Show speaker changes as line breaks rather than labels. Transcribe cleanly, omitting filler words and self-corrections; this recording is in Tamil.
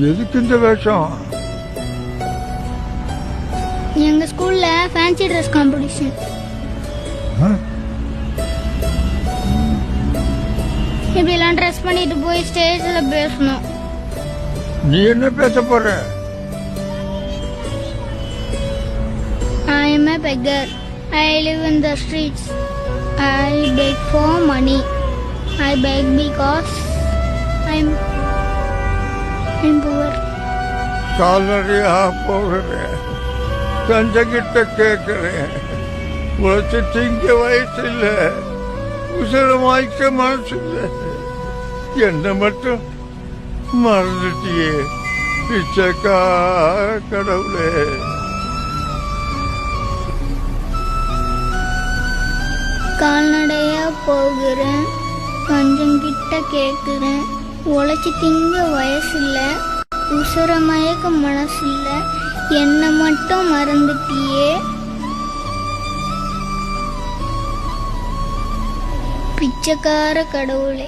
எதுக்கு இந்த வேஷம்?
எங்க ஸ்கூல்ல ஃபேன்சி ட்ரெஸ் காம்படிஷன். இப்படிலாம் ட்ரெஸ் பண்ணிட்டு போய் ஸ்டேஜ்ல பேசணும்.
நீ என்ன பேச போற?
I am a beggar. I live in the streets. I beg for money. I beg because I'm poor.
கால்நடையா போகிறேன், கஞ்சகிட்ட கேட்கிறேன். உழைச்சு திங்க வயசு இல்ல, உசரமாய்க்க மனசு இல்ல. என்ன மட்டும் மறந்துட்டியே பிச்சைக்கா கடவுளே.
கால்நடையா போகிறேன், கொஞ்சம் கிட்ட கேட்கிறேன். உழைச்சி திங்க வயசு இல்ல, உசுர மயக்க மனசு இல்ல. என்ன மட்டும் மறந்துட்டியே பிச்சைக்கார கடவுளே.